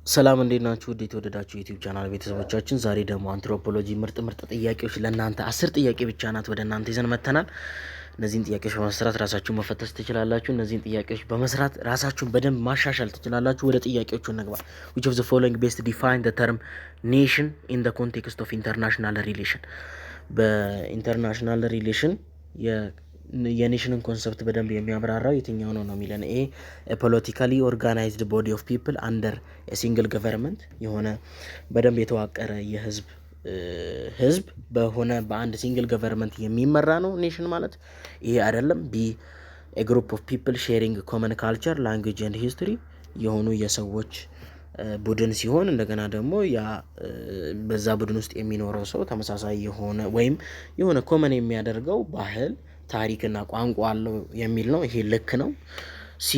ሰላም እንዴት ናችሁ? ውድ የተወደዳችሁ ዩቲዩብ ቻናል ቤተሰቦቻችን፣ ዛሬ ደግሞ አንትሮፖሎጂ ምርጥ ጥያቄዎች ለእናንተ 10 ጥያቄ ብቻ ናት ወደ እናንተ ይዘን መጥተናል። እነዚህን ጥያቄዎች በመስራት ራሳችሁን መፈተሽ ትችላላችሁ። እነዚህን ጥያቄዎች በመስራት ራሳችሁን በደንብ ማሻሻል ትችላላችሁ። ወደ ጥያቄዎቹ እንግባ። which of the following best define the term nation in the context of international relation? በኢንተርናሽናል ሪሌሽን የኔሽንን ኮንሰፕት በደንብ የሚያብራራው የትኛው ነው የሚለን። ኤ ፖለቲካሊ ኦርጋናይዝድ ቦዲ ኦፍ ፒፕል አንደር ሲንግል ገቨርንመንት፣ የሆነ በደንብ የተዋቀረ ህዝብ በሆነ በአንድ ሲንግል ገቨርንመንት የሚመራ ነው ኔሽን ማለት። ይሄ አይደለም። ቢ ግሩፕ ኦፍ ፒፕል ሼሪንግ ኮመን ካልቸር ላንጉጅ ኤንድ ሂስትሪ፣ የሆኑ የሰዎች ቡድን ሲሆን እንደገና ደግሞ ያ በዛ ቡድን ውስጥ የሚኖረው ሰው ተመሳሳይ የሆነ ወይም የሆነ ኮመን የሚያደርገው ባህል፣ ታሪክና ቋንቋ አለው የሚል ነው። ይሄ ልክ ነው። ሲ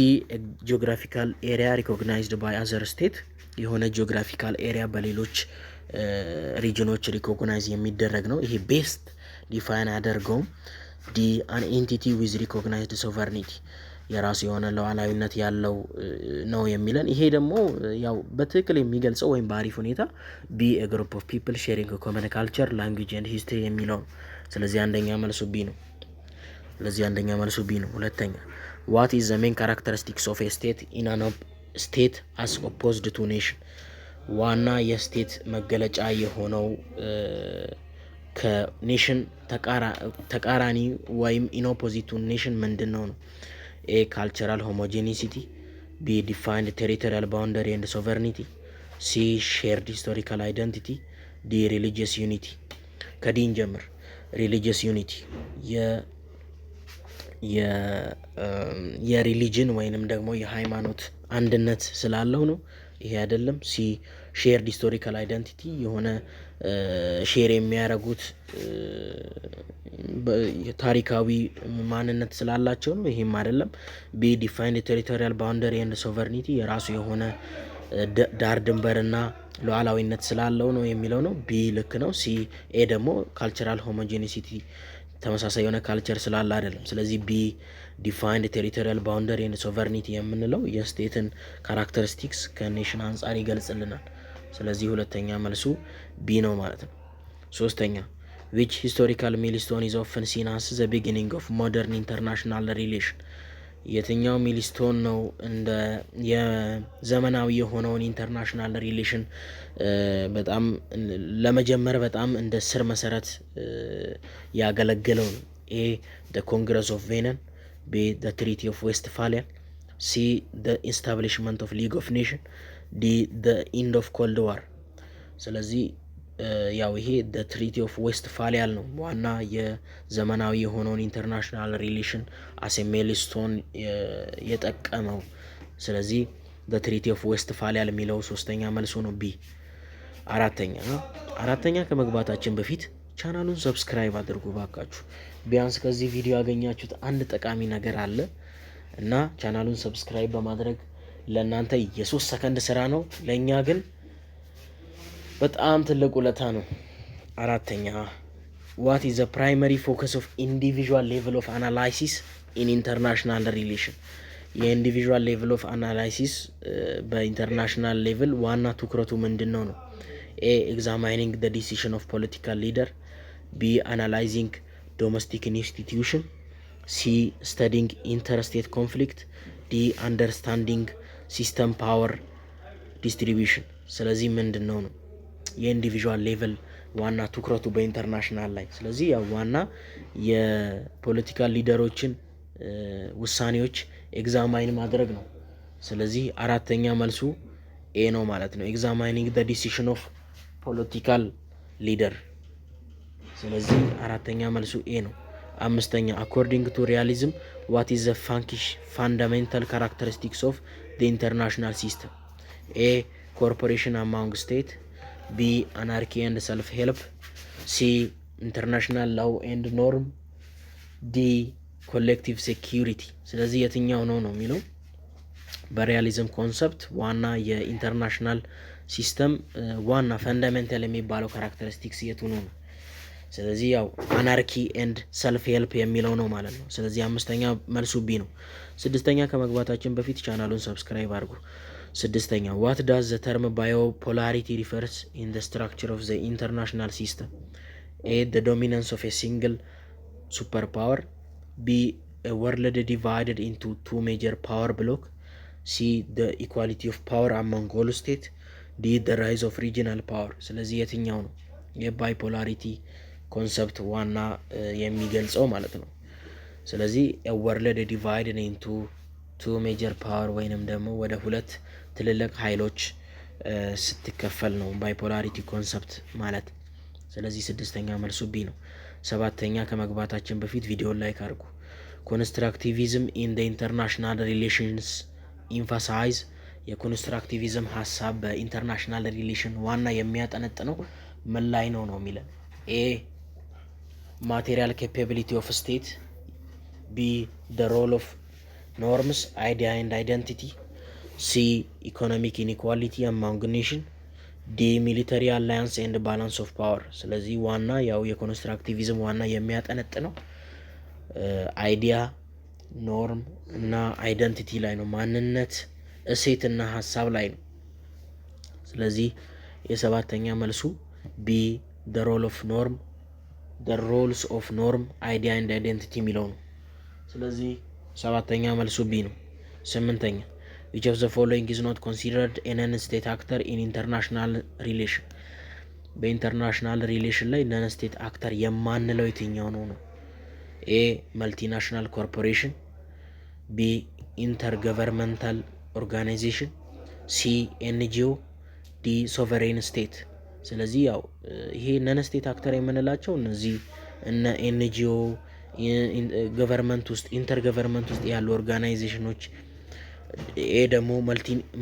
ጂኦግራፊካል ኤሪያ ሪኮግናይዝድ ባይ አዘር ስቴት፣ የሆነ ጂኦግራፊካል ኤሪያ በሌሎች ሪጅኖች ሪኮግናይዝ የሚደረግ ነው። ይሄ ቤስት ዲፋይን አያደርገውም። ዲ አን ኤንቲቲ ዊዝ ሪኮግናይዝድ ሶቨርኒቲ፣ የራሱ የሆነ ሉዓላዊነት ያለው ነው የሚለን። ይሄ ደግሞ ያው በትክክል የሚገልጸው ወይም በአሪፍ ሁኔታ ቢ ግሩፕ ኦፍ ፒፕል ሼሪንግ ኮመን ካልቸር ላንጉጅ ኤንድ ሂስትሪ የሚለው ነው። ስለዚህ አንደኛ መልሱ ቢ ነው። ሁለተኛ ዋት ኢዝ ዘ ሜን ካራክተሪስቲክስ ኦፍ ኤ ስቴት ኢን አን ስቴት አስ ኦፖዝድ ቱ ኔሽን፣ ዋና የስቴት መገለጫ የሆነው ከኔሽን ተቃራኒ ወይም ኢንኦፖዚት ቱ ኔሽን ምንድን ነው? ኤ ካልቸራል ሆሞጂኒሲቲ፣ ቢ ዲፋይንድ ቴሪቶሪያል ባውንደሪ ኤንድ ሶቨርኒቲ፣ ሲ ሼርድ ሂስቶሪካል አይደንቲቲ፣ ዲ ሪሊጂየስ ዩኒቲ። ከዲን ጀምር። ሪሊጂየስ ዩኒቲ የሪሊጅን ወይንም ደግሞ የሃይማኖት አንድነት ስላለው ነው። ይሄ አይደለም። ሲ ሼርድ ሂስቶሪካል አይደንቲቲ፣ የሆነ ሼር የሚያደርጉት ታሪካዊ ማንነት ስላላቸው ነው። ይሄም አይደለም። ቢ ዲፋይንድ ቴሪቶሪያል ባውንደሪ ኤንድ ሶቨርኒቲ፣ የራሱ የሆነ ዳር ድንበርና ሉዓላዊነት ስላለው ነው የሚለው ነው። ቢ ልክ ነው። ሲ ኤ ደግሞ ካልቸራል ሆሞጂኒሲቲ፣ ተመሳሳይ የሆነ ካልቸር ስላለ አይደለም። ስለዚህ ቢ ዲፋይንድ ቴሪቶሪያል ባውንደሪ ኤንድ ሶቨርኒቲ የምንለው የስቴትን ካራክተሪስቲክስ ከኔሽን አንጻር ይገልጽልናል። ስለዚህ ሁለተኛ መልሱ ቢ ነው ማለት ነው። ሶስተኛ which historical milestone is often seen as the beginning of modern international relation? የትኛው ሚልስቶን ነው እንደ የዘመናዊ የሆነውን ኢንተርናሽናል ሪሌሽን በጣም ለመጀመር በጣም እንደ ስር መሰረት ያገለገለው ነው? ኤ the Congress of Vienna፣ ቢ the Treaty of Westphalia፣ ሲ the establishment of League of Nations፣ ዲ the end of Cold War። ስለዚህ ያው ይሄ the Treaty of Westphalia ነው ዋና የዘመናዊ የሆነውን ኢንተርናሽናል ሪሌሽን አስ ሚልስቶን የጠቀመው። ስለዚህ the Treaty of Westphalia የሚለው ሶስተኛ መልሶ ነው ቢ። አራተኛ ከመግባታችን በፊት ቻናሉን ሰብስክራይብ አድርጉ ባካችሁ። ቢያንስ ከዚህ ቪዲዮ ያገኛችሁት አንድ ጠቃሚ ነገር አለ እና ቻናሉን ሰብስክራይብ በማድረግ ለእናንተ የ3 ሰከንድ ስራ ነው፣ ለእኛ ግን በጣም ትልቅ ውለታ ነው። አራተኛ what is the primary focus of individual level of analysis in international relation? የኢንዲቪዥዋል ሌቭል ኦፍ አናላይሲስ በኢንተርናሽናል ሌቭል ዋና ትኩረቱ ምንድን ነው? ኤ ኤግዛማይኒንግ the decision of political leader፣ ቢ analyzing domestic institution፣ ሲ studying interstate conflict፣ ዲ understanding system power distribution። ስለዚህ ምንድን ነው የኢንዲቪዥዋል ሌቭል ዋና ትኩረቱ በኢንተርናሽናል ላይ? ስለዚህ ያው ዋና የፖለቲካል ሊደሮችን ውሳኔዎች ኤግዛማይን ማድረግ ነው። ስለዚህ አራተኛ መልሱ ኤ ነው ማለት ነው። ኤግዛማይኒንግ the decision of political leader። ስለዚህ አራተኛ መልሱ ኤ ነው። አምስተኛ according to realism what is the fundamental characteristics of the international system? ኤ cooperation among state፣ ቢ anarchy and self help፣ ሲ international law and norm፣ ዲ ኮሌክቲቭ ሴኪዩሪቲ። ስለዚህ የትኛው ነው የሚለው በሪያሊዝም ኮንሰፕት ዋና የኢንተርናሽናል ሲስተም ዋና ፈንዳሜንታል የሚባለው ካራክተሪስቲክስ የቱ ነው? ስለዚህ ያው አናርኪ ኤንድ ሰልፍ ሄልፕ የሚለው ነው ማለት ነው። ስለዚህ አምስተኛ መልሱ ቢ ነው። ስድስተኛ ከመግባታችን በፊት ቻናሉን ሰብስክራይብ አድርጉ። ስድስተኛ what does the term bipolarity refers in the structure of the international system? A. The dominance of a single superpower. B. A world divided into two major power blocks. C. The equality of power among all states. D. The rise of regional power. ስለዚህ የትኛው ነው የባይፖላሪቲ ኮንሰፕት ዋና የሚገልጸው ማለት ነው? ስለዚህ a world divided into two major power ወይንም ደግሞ ወደ ሁለት ትልልቅ ኃይሎች ስትከፈል ነው ባይፖላሪቲ ኮንሰፕት ማለት። ስለዚህ ስድስተኛ መልሱ ቢ ነው። ሰባተኛ ከመግባታችን በፊት ቪዲዮን ላይክ አድርጉ። ኮንስትራክቲቪዝም ኢን ዘ ኢንተርናሽናል ሪሌሽንስ ኢንፋሳይዝ የኮንስትራክቲቪዝም ሀሳብ በኢንተርናሽናል ሪሌሽን ዋና የሚያጠነጥነው ምን ላይ ነው የሚለን? ኤ ማቴሪያል ኬፓቢሊቲ ኦፍ ስቴት፣ ቢ ዘ ሮል ኦፍ ኖርምስ አይዲያ ኤንድ አይደንቲቲ፣ ሲ ኢኮኖሚክ ኢኒኳሊቲ አማንግ ኔሽን፣ ዲ ሚሊተሪ አላያንስ ኤንድ ባላንስ ኦፍ ፓወር። ስለዚህ ዋና ያው የኮንስትራክቲቪዝም ዋና የሚያጠነጥነው አይዲያ፣ ኖርም እና አይደንቲቲ ላይ ነው። ማንነት፣ እሴት እና ሀሳብ ላይ ነው። ስለዚህ የሰባተኛ መልሱ ቢ the roles of norm idea and identity የሚለው ነው። ስለዚህ ሰባተኛ መልሱ ቢ ነው። ስምንተኛ which of the following is not considered a non-state actor in international relation? በኢንተርናሽናል ሪሌሽን ላይ ነን ስቴት አክተር የማንለው የትኛው ነው? ኤ መልቲናሽናል ኮርፖሬሽን፣ ቢ ኢንተርገቨርንመንታል ኦርጋናይዜሽን፣ ሲ ኤንጂኦ፣ ዲ ሶቨሬን ስቴት። ስለዚህ ያው ይሄ ነን ስቴት አክተር የምንላቸው እነዚህ እነ ኤንጂኦ ገቨርንመንት ውስጥ ኢንተርገቨርንመንት ውስጥ ያሉ ኦርጋናይዜሽኖች፣ ይሄ ደግሞ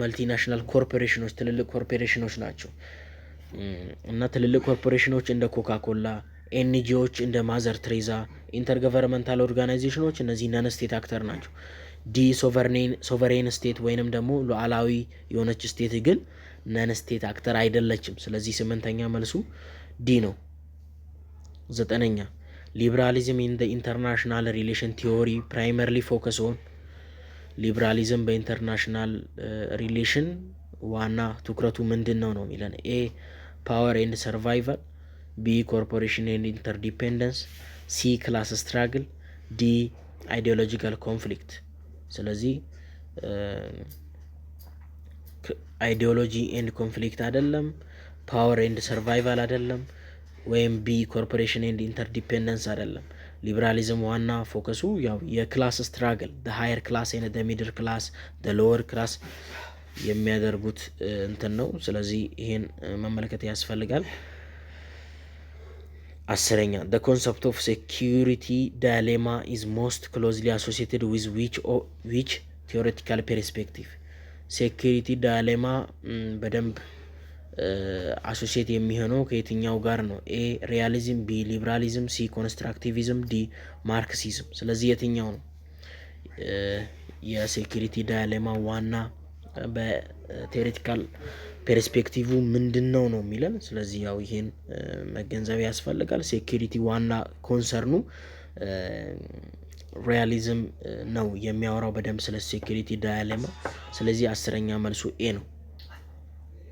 መልቲናሽናል ኮርፖሬሽኖች ትልልቅ ኮርፖሬሽኖች ናቸው። እና ትልልቅ ኮርፖሬሽኖች እንደ ኮካኮላ፣ ኤንጂኦዎች እንደ ማዘር ትሬዛ፣ ኢንተርገቨርንመንታል ኦርጋናይዜሽኖች እነዚህ ነን ስቴት አክተር ናቸው። ዲ ሶቨሬን ስቴት ወይንም ደግሞ ሉዓላዊ የሆነች ስቴት ግን ነን ስቴት አክተር አይደለችም። ስለዚህ ስምንተኛ መልሱ ዲ ነው። ዘጠነኛ ሊብራሊዝም ኢን ኢንተርናሽናል ሪሌሽን ቲዮሪ ፕራይመርሊ ፎከስ ኦን። ሊብራሊዝም በኢንተርናሽናል ሪሌሽን ዋና ትኩረቱ ምንድን ነው የሚለን? ኤ ፓወር ኤንድ ሰርቫይቫል፣ ቢ ኮርፖሬሽን ኤንድ ኢንተርዲፔንደንስ፣ ሲ ክላስ ስትራግል፣ ዲ አይዲዮሎጂካል ኮንፍሊክት። ስለዚህ አይዲዮሎጂ ኤንድ ኮንፍሊክት አይደለም፣ ፓወር ኤንድ ሰርቫይቫል አይደለም፣ ወይም ቢ ኮርፖሬሽን ኤንድ ኢንተርዲፔንደንስ አይደለም። ሊበራሊዝም ዋና ፎከሱ ያው የክላስ ስትራግል ሃየር ክላስ ኤንድ ሚድል ክላስ ሎወር ክላስ የሚያደርጉት እንትን ነው። ስለዚህ ይሄን መመልከት ያስፈልጋል። አስረኛ the concept of security dilemma is most closely associated with which theoretical perspective? ሴኩሪቲ ዳይሌማ በደንብ አሶሲየት የሚሆነው ከየትኛው ጋር ነው? ኤ ሪያሊዝም፣ ቢ ሊበራሊዝም፣ ሲ ኮንስትራክቲቪዝም፣ ዲ ማርክሲዝም። ስለዚህ የትኛው ነው የሴኩሪቲ ዳይሌማ ዋና በቴዎሬቲካል ፐርስፔክቲቭ ምንድን ነው የሚለን? ስለዚህ ያው ይሄን መገንዘብ ያስፈልጋል። ሴኩሪቲ ዋና ኮንሰርኑ ሪያሊዝም ነው የሚያወራው በደንብ ስለ ሴኩሪቲ ዳይሌማ። ስለዚህ አስረኛ መልሱ ኤ ነው።